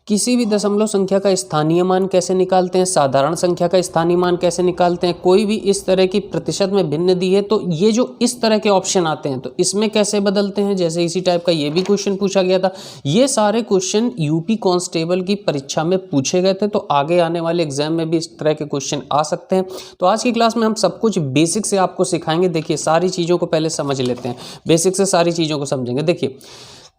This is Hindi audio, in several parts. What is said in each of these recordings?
किसी भी दशमलव संख्या का स्थानीय मान कैसे निकालते हैं, साधारण संख्या का स्थानीय मान कैसे निकालते हैं, कोई भी इस तरह की प्रतिशत में भिन्न दी है तो ये जो इस तरह के ऑप्शन आते हैं तो इसमें कैसे बदलते हैं, जैसे इसी टाइप का ये भी क्वेश्चन पूछा गया था। ये सारे क्वेश्चन यूपी कांस्टेबल की परीक्षा में पूछे गए थे, तो आगे आने वाले एग्जाम में भी इस तरह के क्वेश्चन आ सकते हैं। तो आज की क्लास में हम सब कुछ बेसिक से आपको सिखाएंगे। देखिए सारी चीज़ों को पहले समझ लेते हैं, बेसिक से सारी चीज़ों को समझेंगे। देखिए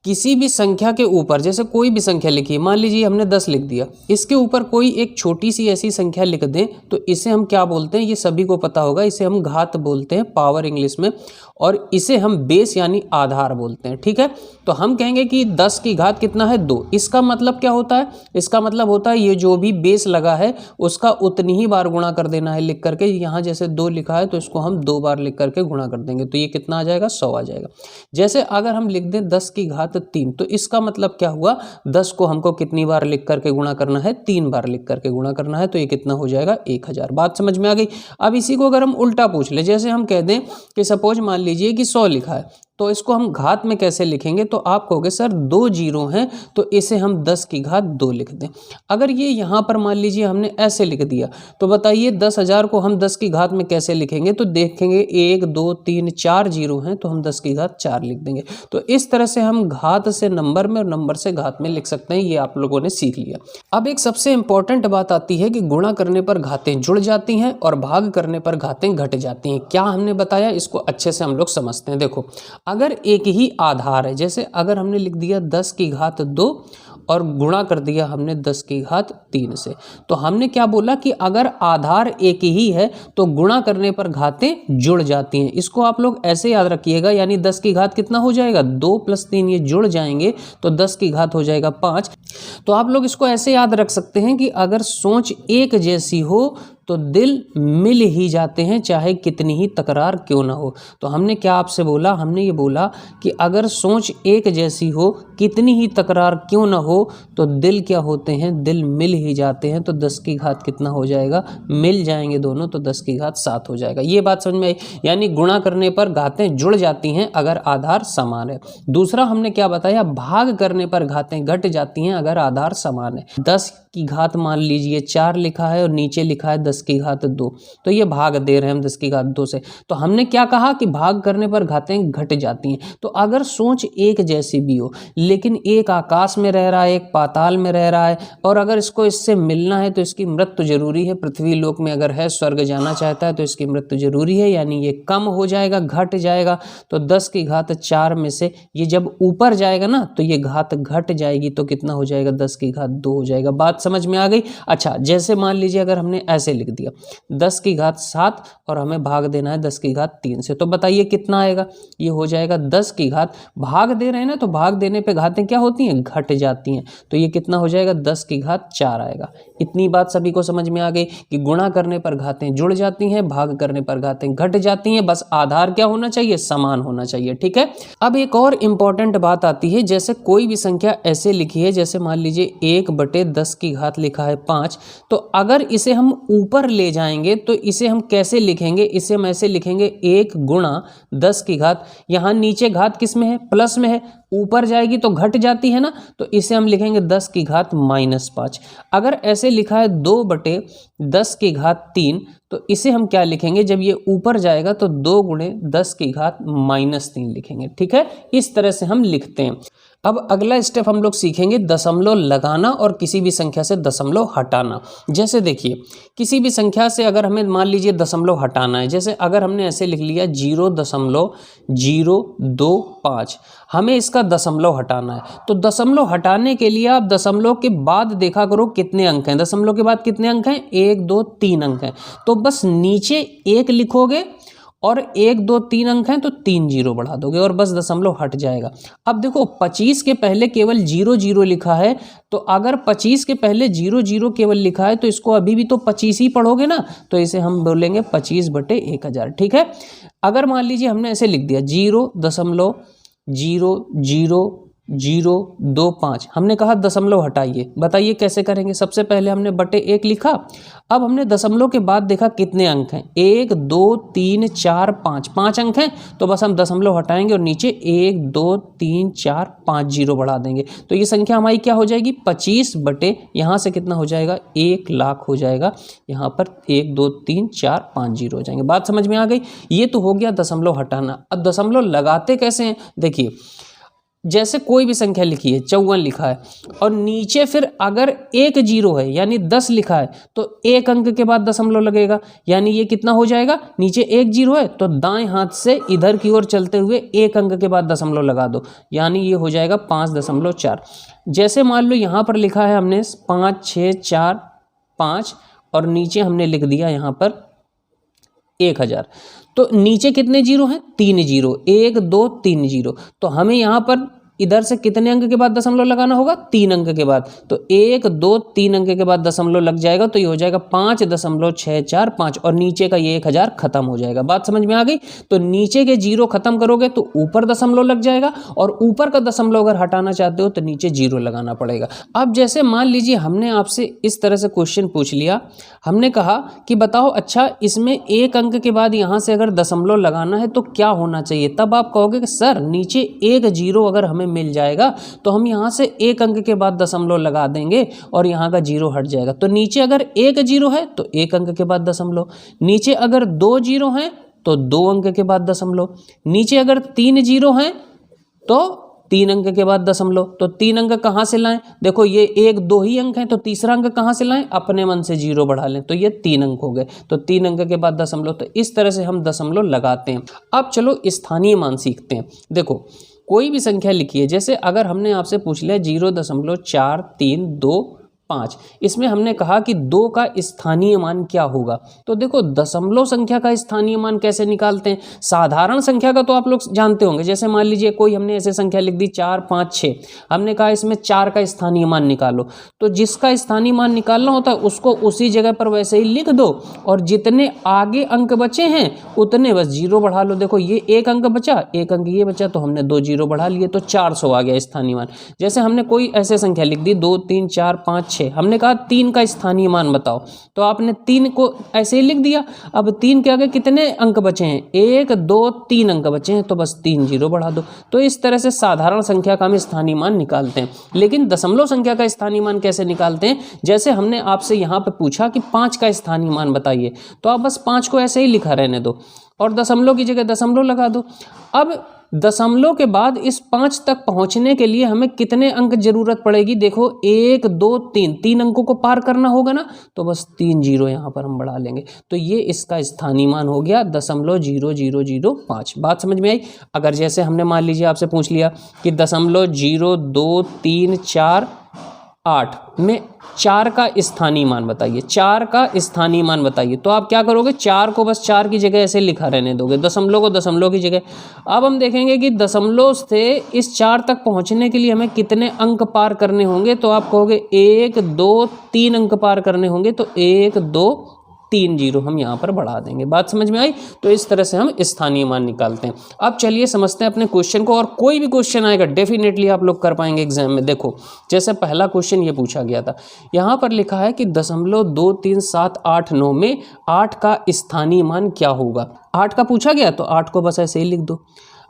किसी भी संख्या के ऊपर, जैसे कोई भी संख्या लिखी है, मान लीजिए हमने 10 लिख दिया, इसके ऊपर कोई एक छोटी सी ऐसी संख्या लिख दें तो इसे हम क्या बोलते हैं, ये सभी को पता होगा, इसे हम घात बोलते हैं, पावर इंग्लिश में, और इसे हम बेस यानी आधार बोलते हैं। ठीक है, तो हम कहेंगे कि 10 की घात कितना है, 2। इसका मतलब क्या होता है, इसका मतलब होता है ये जो भी बेस लगा है उसका उतनी ही बार गुणा कर देना है लिख करके। यहाँ जैसे 2 लिखा है तो इसको हम 2 बार लिख करके गुणा कर देंगे, तो ये कितना आ जाएगा, 100 आ जाएगा। जैसे अगर हम लिख दें 10 की घात 3, तो इसका मतलब क्या हुआ, 10 को हमको कितनी बार लिख करके गुणा करना है, 3 बार लिख करके गुणा करना है, तो ये कितना हो जाएगा, 1000। बात समझ में आ गई। अब इसी को अगर हम उल्टा पूछ ले, जैसे हम कह दें कि सपोज मान लीजिए कि 100 लिखा है, तो इसको हम घात में कैसे लिखेंगे, तो आप कहोगे सर 2 जीरो हैं तो इसे हम 10 की घात 2 लिख दें। अगर ये यहाँ पर मान लीजिए हमने ऐसे लिख दिया, तो बताइए 10,000 को हम 10 की घात में कैसे लिखेंगे, तो देखेंगे 1 2 3 4 जीरो हैं तो हम 10 की घात 4 लिख देंगे। तो इस तरह से हम घात से नंबर में और नंबर से घात में लिख सकते हैं, ये आप लोगों ने सीख लिया। अब एक सबसे इंपॉर्टेंट बात आती है कि गुणा करने पर घातें जुड़ जाती हैं और भाग करने पर घातें घट जाती हैं। क्या हमने बताया, इसको अच्छे से हम लोग समझते हैं। देखो अगर एक ही आधार है, जैसे अगर हमने लिख दिया 10 की घात 2 और गुणा कर दिया हमने 10 की घात 3 से, तो हमने क्या बोला कि अगर आधार एक ही है तो गुणा करने पर घातें जुड़ जाती हैं। इसको आप लोग ऐसे याद रखिएगा, यानी 10 की घात कितना हो जाएगा, 2 + 3 ये जुड़ जाएंगे तो 10 की घात हो जाएगा 5। तो आप लोग इसको ऐसे याद रख सकते हैं कि अगर सोच एक जैसी हो तो दिल मिल ही जाते हैं, चाहे कितनी ही तकरार क्यों ना हो। तो हमने क्या आपसे बोला, हमने ये बोला कि अगर सोच एक जैसी हो, कितनी ही तकरार क्यों ना हो, तो दिल क्या होते हैं, दिल मिल ही जाते हैं। तो 10 की घात कितना हो जाएगा, मिल जाएंगे दोनों, तो 10 की घात 7 हो जाएगा। ये बात समझ में आई, यानी गुणा करने पर घातें जुड़ जाती हैं अगर आधार समान है। दूसरा हमने क्या बताया, भाग करने पर घातें घट जाती हैं अगर आधार समान है। 10 की घात मान लीजिए 4 लिखा है और नीचे लिखा है 10 की घात 2, तो ये भाग दे रहे हैं हम 10 की घात 2 से, तो हमने क्या कहा कि भाग करने पर घातें घट जाती हैं। तो अगर सोच एक जैसी भी हो, लेकिन एक आकाश में रह रहा है, एक पाताल में रह रहा है, और अगर इसको इससे मिलना है तो इसकी मृत्यु जरूरी है। पृथ्वी लोक में अगर है, स्वर्ग जाना चाहता है तो इसकी मृत्यु जरूरी है, यानी ये कम हो जाएगा, घट जाएगा। तो 10 की घात 4 में से ये जब ऊपर जाएगा ना तो ये घात घट जाएगी, तो कितना हो जाएगा, 10 की घात 2 हो जाएगा। बात समझ में आ गई। अच्छा, जैसे मान लीजिए अगर हमने ऐसे लिख दिया 10 की घात 7 और हमें भाग देना है 10 की घात 3 से, तो बताइए कितना आएगा, ये हो जाएगा 10 की घात, भाग दे रहे हैं ना, तो भाग देने पे घातें क्या होती हैं, घट जाती हैं, तो ये कितना हो जाएगा, 10 की घात 4 आएगा। इतनी बात सभी को समझ में आ गई कि गुणा करने पर घातें जुड़ जाती हैं, भाग करने पर घातें घट जाती हैं, बस आधार क्या होना चाहिए, समान होना चाहिए। ठीक है, अब एक और इंपॉर्टेंट बात आती है, जैसे कोई भी संख्या ऐसे लिखी है, जैसे मान लीजिए 1/10 की घात लिखा है 5, तो अगर इसे हम ऊपर ले जाएंगे तो इसे हम कैसे लिखेंगे, इसे हम ऐसे लिखेंगे 1 × 10 की घात, यहाँ नीचे घात किस में है, प्लस में है, ऊपर जाएगी तो घट जाती है ना, तो इसे हम लिखेंगे 10 की घात -5। अगर ऐसे लिखा है 2/10 की घात 3, तो इसे हम क्या लिखेंगे, जब ये ऊपर जाएगा तो 2 × 10 की घात -3 लिखेंगे। ठीक है, इस तरह से हम लिखते हैं। अब अगला स्टेप हम लोग सीखेंगे दशमलव लगाना और किसी भी संख्या से दशमलव हटाना। जैसे देखिए किसी भी संख्या से अगर हमें मान लीजिए दशमलव हटाना है, जैसे अगर हमने ऐसे लिख लिया 0.025, हमें इसका दशमलव हटाना है, तो दशमलव हटाने के लिए आप दशमलव के बाद देखा करो कितने अंक हैं, दशमलव के बाद कितने अंक हैं, 1 2 3 अंक हैं, तो बस नीचे 1 लिखोगे और 1 2 3 अंक हैं तो 3 जीरो बढ़ा दोगे और बस दशमलव हट जाएगा। अब देखो 25 के पहले केवल 0 0 लिखा है, तो अगर 25 के पहले 0 0 केवल लिखा है तो इसको अभी भी तो 25 ही पढ़ोगे ना, तो इसे हम बोलेंगे 25/1000। ठीक है, अगर मान लीजिए हमने ऐसे लिख दिया 0.005 0.025। हमने कहा दशमलव हटाइए, बताइए कैसे करेंगे। सबसे पहले हमने बटे 1 लिखा, अब हमने दशमलव के बाद देखा कितने अंक हैं, 1 2 3 4 5, 5 अंक हैं, तो बस हम दशमलव हटाएंगे और नीचे 1 2 3 4 5 जीरो बढ़ा देंगे। तो ये संख्या हमारी क्या हो जाएगी, 25 बटे यहाँ से कितना हो जाएगा, 1 लाख हो जाएगा। यहाँ पर 1 2 3 4 5 जीरो हो जाएंगे। बात समझ में आ गई। ये तो हो गया दशमलव हटाना। अब दशमलव लगाते कैसे हैं, देखिए जैसे कोई भी संख्या लिखी है, 54 लिखा है और नीचे फिर अगर 1 जीरो है यानी 10 लिखा है तो 1 अंक के बाद दशमलव लगेगा, यानी ये कितना हो जाएगा, नीचे 1 जीरो है तो दाएं हाथ से इधर की ओर चलते हुए 1 अंक के बाद दशमलव लगा दो, यानी ये हो जाएगा 5.4। जैसे मान लो यहाँ पर लिखा है हमने 5 6 4 5 और नीचे हमने लिख दिया यहाँ पर 1000, तो नीचे कितने जीरो हैं, 3 जीरो, 1 2 3 जीरो। तो हमें यहाँ पर इधर से कितने अंक के बाद दशमलव लगाना होगा, 3 अंक के बाद। तो 1 2 3 अंक के बाद दशमलव लग जाएगा, तो ये हो जाएगा 5.645 और नीचे का ये 1000 खत्म हो जाएगा। बात समझ में आ गई। तो नीचे के जीरो खत्म करोगे तो ऊपर दशमलव लग जाएगा और ऊपर का दशमलव अगर हटाना चाहते हो तो नीचे जीरो लगाना पड़ेगा। अब जैसे मान लीजिए हमने आपसे इस तरह से क्वेश्चन पूछ लिया, हमने कहा कि बताओ अच्छा इसमें 1 अंक के बाद यहाँ से अगर दशमलव लगाना है तो क्या होना चाहिए, तब आप कहोगे कि सर नीचे 1 जीरो अगर हमें मिल जाएगा तो हम यहाँ से 1 अंक के बाद दशमलव लगा देंगे और यहाँ का जीरो हट जाएगा। तो नीचे अगर 1 जीरो है तो 1 अंक के बाद दशमलव, नीचे अगर 2 जीरो हैं तो 2 अंक के बाद दशमलव, नीचे अगर 3 जीरो हैं तो 3 अंक के बाद दशमलव। तो 3 अंक कहाँ से लाएं, देखो ये 1 2 ही अंक हैं तो तीसरा अंक कहाँ से लाएं, अपने मन से जीरो बढ़ा लें, तो ये 3 अंक हो गए। तो 3 अंक के बाद दशमलव। तो इस तरह से हम दशमलव लगाते हैं। अब चलो स्थानीय मान सीखते हैं। देखो कोई भी संख्या लिखी है, जैसे अगर हमने आपसे पूछ लिया 0.432 इसमें हमने कहा कि 2 का स्थानीय मान क्या होगा। तो देखो दशमलव संख्या का स्थानीय मान कैसे निकालते हैं, साधारण संख्या का तो आप लोग जानते होंगे। जैसे मान लीजिए कोई हमने ऐसे संख्या लिख दी 4 5 6, हमने कहा इसमें 4 का स्थानीय मान निकालो, तो जिसका स्थानीय मान निकालना होता है उसको उसी जगह पर वैसे ही लिख दो और जितने आगे अंक बचे हैं उतने बस जीरो बढ़ा लो। देखो ये 1 अंक बचा, 1 अंक ये बचा, तो हमने 2 जीरो बढ़ा लिए तो 400 आ गया स्थानीय मान। जैसे हमने कोई ऐसे संख्या लिख दी 2 3 4 5 6, हमने कहा 3 का स्थानीय मान बताओ, तो आपने 3 को ऐसे ही लिख दिया। अब 3 के आगे कितने अंक बचे हैं, 1 2 3 अंक बचे हैं, तो बस 3 जीरो बढ़ा दो। तो इस तरह से साधारण संख्या का हम स्थानीय मान निकालते हैं। लेकिन दशमलव संख्या का स्थानीय मान कैसे निकालते हैं, जैसे हमने आपसे यहाँ पे पूछा कि 5 का स्थानीय मान बताइए, तो आप बस 5 को ऐसे ही लिखा रहने दो और दशमलव की जगह दशमलव लगा दो। अब दशमलव के बाद इस 5 तक पहुंचने के लिए हमें कितने अंक जरूरत पड़ेगी, देखो 1 2 3, 3 अंकों को पार करना होगा ना, तो बस 3 जीरो यहाँ पर हम बढ़ा लेंगे। तो ये इसका स्थानीय मान हो गया 0.0005। बात समझ में आई। अगर जैसे हमने मान लीजिए आपसे पूछ लिया कि 0.0234 में 4 का स्थानीय मान बताइए, 4 का स्थानीय मान बताइए, तो आप क्या करोगे, 4 को बस 4 की जगह ऐसे लिखा रहने दोगे, दशमलव को दशमलव की जगह। अब हम देखेंगे कि दशमलव से इस 4 तक पहुंचने के लिए हमें कितने अंक पार करने होंगे, तो आप कहोगे 1 2 3 अंक पार करने होंगे, तो 1 2 3 जीरो हम यहाँ पर बढ़ा देंगे। बात समझ में आई। तो इस तरह से हम स्थानीय मान निकालते हैं। अब चलिए समझते हैं अपने क्वेश्चन को, और कोई भी क्वेश्चन आएगा डेफिनेटली आप लोग कर पाएंगे एग्जाम में। देखो जैसे पहला क्वेश्चन ये पूछा गया था, यहाँ पर लिखा है कि 0.23789 में 8 का स्थानीय मान क्या होगा। 8 का पूछा गया तो 8 को बस ऐसे ही लिख दो।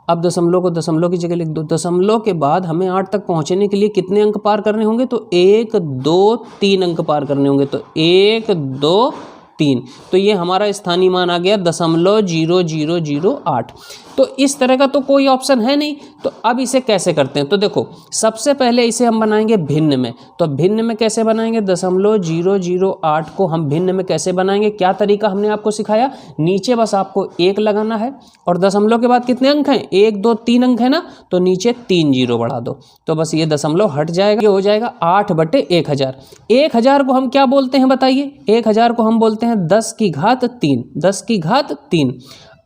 अब दशमलव को दशमलव की जगह लिख दो। दशमलव के बाद हमें 8 तक पहुंचने के लिए कितने अंक पार करने होंगे, तो 1 2 3 अंक पार करने होंगे, तो 1 2 3, तो ये हमारा स्थानीय मान आ गया 0.0008। तो इस तरह का तो कोई ऑप्शन है नहीं, तो अब इसे कैसे करते हैं, तो देखो सबसे पहले इसे हम बनाएंगे भिन्न में। तो भिन्न में कैसे बनाएंगे, 0.008 को हम भिन्न में कैसे बनाएंगे, क्या तरीका हमने आपको सिखाया, नीचे बस आपको 1 लगाना है और दशमलव के बाद कितने अंक हैं, 1 2 3 अंक है ना, तो नीचे 3 जीरो बढ़ा दो, तो बस ये दशमलव हट जाएगा, ये हो जाएगा 8/1000। 1000 को हम क्या बोलते हैं बताइए, 1000 को हम बोलते हैं 10 की घात 3, 10 की घात 3।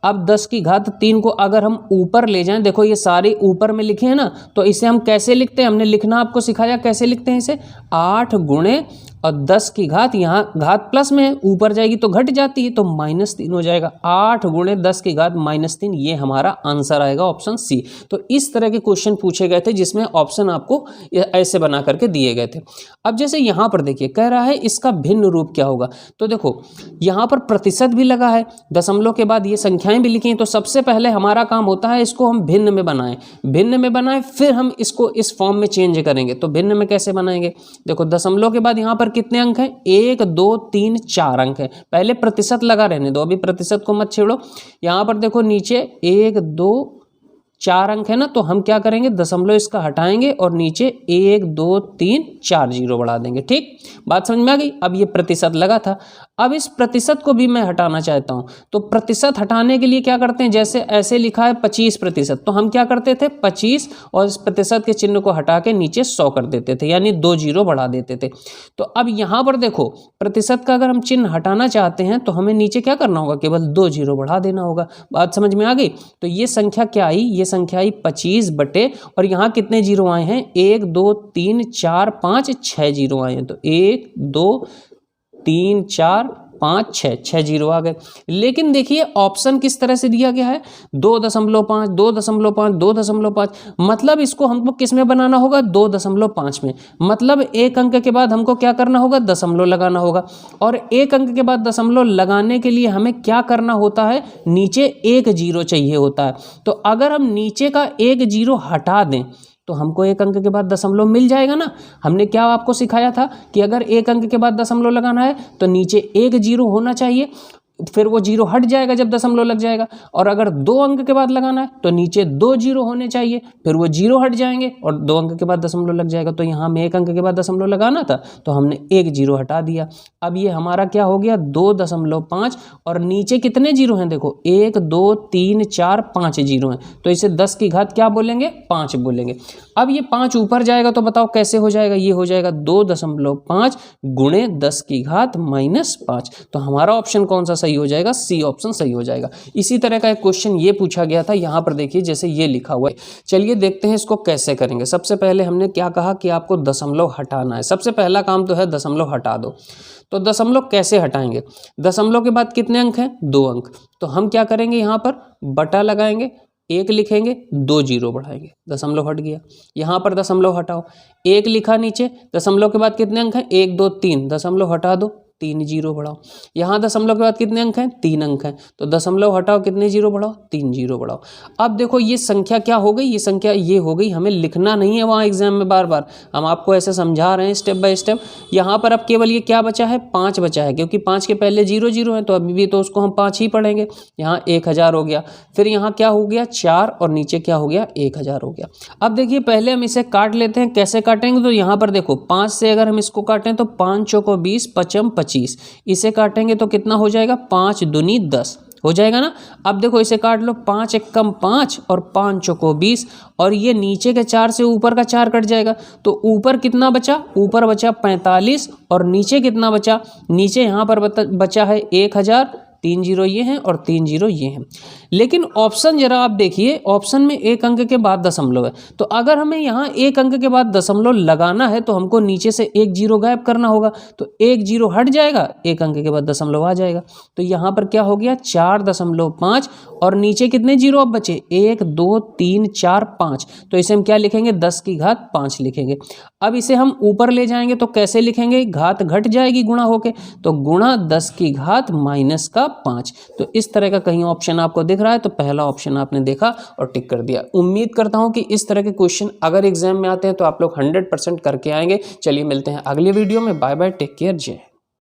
अब 10 की घात 3 को अगर हम ऊपर ले जाएं, देखो ये सारे ऊपर में लिखे हैं ना, तो इसे हम कैसे लिखते हैं, हमने लिखना आपको सिखाया, कैसे लिखते हैं इसे, 8 गुणे और 10 की घात, यहाँ घात प्लस में है, ऊपर जाएगी तो घट जाती है, तो -3 हो जाएगा। 8 गुणे 10 की घात -3, ये हमारा आंसर आएगा ऑप्शन सी। तो इस तरह के क्वेश्चन पूछे गए थे जिसमें ऑप्शन आपको ऐसे बना करके दिए गए थे। अब जैसे यहाँ पर देखिए कह रहा है इसका भिन्न रूप क्या होगा, तो देखो यहाँ पर प्रतिशत भी लगा है, दशमलव के बाद ये संख्याएं भी लिखी हैं, तो सबसे पहले हमारा काम होता है इसको हम भिन्न में बनाएं, फिर हम इसको इस फॉर्म में चेंज करेंगे। तो भिन्न में कैसे बनाएंगे, देखो दशमलव के बाद यहाँ पर कितने अंक हैं, 1 2 3 4 अंक हैं। पहले प्रतिशत लगा रहने दो, अभी प्रतिशत को मत छेड़ो। यहाँ पर देखो नीचे 1 2 4 अंक है ना, तो हम क्या करेंगे, दशमलव इसका हटाएंगे और नीचे 1 2 3 4 जीरो बढ़ा देंगे। ठीक, बात समझ में आ गई। अब ये प्रतिशत लगा था, अब इस प्रतिशत को भी मैं हटाना चाहता हूं, तो प्रतिशत हटाने के लिए क्या करते हैं, जैसे ऐसे लिखा है 25%, तो हम क्या करते थे 25 और इस प्रतिशत के चिन्ह को हटा के नीचे 100 कर देते थे, यानी 2 जीरो बढ़ा देते थे। तो अब यहाँ पर देखो प्रतिशत का अगर हम चिन्ह हटाना चाहते हैं तो हमें नीचे क्या करना होगा, केवल 2 जीरो बढ़ा देना होगा। बात समझ में आ गई। तो ये संख्या क्या आई, ये संख्या आई 25 बटे, और यहाँ कितने जीरो आए हैं, 1 2 3 4 5 6 जीरो आए हैं। तो 1 2 3 4 5 6 जीरो आ गए। लेकिन देखिए ऑप्शन किस तरह से दिया गया है, 2.5 2.5 2.5, मतलब इसको हमको किस में बनाना होगा, 2.5 में। मतलब एक अंक के बाद हमको क्या करना होगा, दशमलव लगाना होगा, और एक अंक के बाद दशमलव लगाने के लिए हमें क्या करना होता है, नीचे 1 जीरो चाहिए होता है। तो अगर हम नीचे का 1 जीरो हटा दें तो हमको एक अंक के बाद दशमलव मिल जाएगा ना। हमने क्या आपको सिखाया था कि अगर एक अंक के बाद दशमलव लगाना है तो नीचे 1 जीरो होना चाहिए, फिर वो जीरो हट जाएगा जब दशमलव लग जाएगा। और अगर 2 अंक के बाद लगाना है तो नीचे 2 जीरो होने चाहिए, फिर वो जीरो हट जाएंगे और 2 अंक के बाद दशमलव लग जाएगा। तो यहाँ में 1 अंक के बाद दशमलव लगाना था तो हमने 1 जीरो हटा दिया। अब ये हमारा क्या हो गया, 2.5, और नीचे कितने जीरो हैं, देखो 1 2 3 4 5 जीरो हैं, तो इसे 10 की घात क्या बोलेंगे, 5 बोलेंगे। अब ये 5 ऊपर जाएगा तो बताओ कैसे हो जाएगा, ये हो जाएगा 2.5 गुणे 10 की घात -5। तो हमारा ऑप्शन कौन सा सही हो जाएगा, सी ऑप्शन सही हो जाएगा। इसी तरह का एक क्वेश्चन ये पूछा गया था, यहाँ पर देखिए जैसे ये लिखा हुआ है। चलिए देखते हैं इसको कैसे करेंगे। सबसे पहले हमने क्या कहा कि आपको दशमलव हटाना है, सबसे पहला काम तो है दशमलव हटा दो। तो दशमलव कैसे हटाएंगे, दशमलव के बाद कितने अंक हैं, 2 अंक, तो हम क्या करेंगे, यहाँ पर बटा लगाएंगे, 1 लिखेंगे, 2 जीरो बढ़ाएंगे, दशमलव हट गया। यहाँ पर दशमलव हटाओ, 1 लिखा नीचे, दशमलव के बाद कितने अंक हैं, 1 2 3, दशमलव हटा दो, 3 जीरो बढ़ाओ। यहाँ दशमलव के बाद कितने अंक हैं, 3 अंक हैं, तो दशमलव हटाओ, कितने जीरो बढ़ाओ, 3 जीरो बढ़ाओ। अब देखो ये संख्या क्या हो गई, ये संख्या ये हो गई, हमें लिखना नहीं है वहाँ एग्जाम में बार बार, हम आपको ऐसे समझा रहे हैं स्टेप बाय स्टेप। यहाँ पर अब केवल ये क्या बचा है, 5 बचा है, क्योंकि 5 के पहले 0 0 है तो अभी भी तो उसको हम 5 ही पढ़ेंगे। यहाँ 1000 हो गया, फिर यहाँ क्या हो गया 4, और नीचे क्या हो गया 1000 हो गया। अब देखिए पहले हम इसे काट लेते हैं, कैसे काटेंगे, तो यहाँ पर देखो 5 से अगर हम इसको काटें तो 5 चौको 20, 5 25, इसे काटेंगे तो कितना हो जाएगा, 5 दूनी 10 हो जाएगा ना। अब देखो इसे काट लो, 5 एकम 5 और 5 चौको 20, और ये नीचे के 4 से ऊपर का 4 कट जाएगा, तो ऊपर कितना बचा, ऊपर बचा 45, और नीचे कितना बचा, नीचे यहाँ पर बचा है 1000, 3 जीरो ये हैं और 3 जीरो ये हैं। लेकिन ऑप्शन जरा आप देखिए, ऑप्शन में 1 अंक के बाद दशमलव है, तो अगर हमें यहाँ 1 अंक के बाद दशमलव लगाना है तो हमको नीचे से 1 जीरो गायब करना होगा, तो 1 जीरो हट जाएगा, 1 अंक के बाद दशमलव आ जाएगा। तो यहाँ पर क्या हो गया 4.5, और नीचे कितने जीरो अब बचे, 1 2 3 4 5, तो इसे हम क्या लिखेंगे, 10 की घात 5 लिखेंगे। अब इसे हम ऊपर ले जाएंगे तो कैसे लिखेंगे, घात घट जाएगी गुणा होके, तो गुणा 10 की घात -5। तो इस तरह का कहीं ऑप्शन आपको दिख रहा है तो पहला ऑप्शन आपने देखा और टिक कर दिया। उम्मीद करता हूं कि इस तरह के क्वेश्चन अगर एग्जाम में आते हैं तो आप लोग 100% करके आएंगे। चलिए मिलते हैं अगली वीडियो में, बाय बाय, टेक केयर, जय।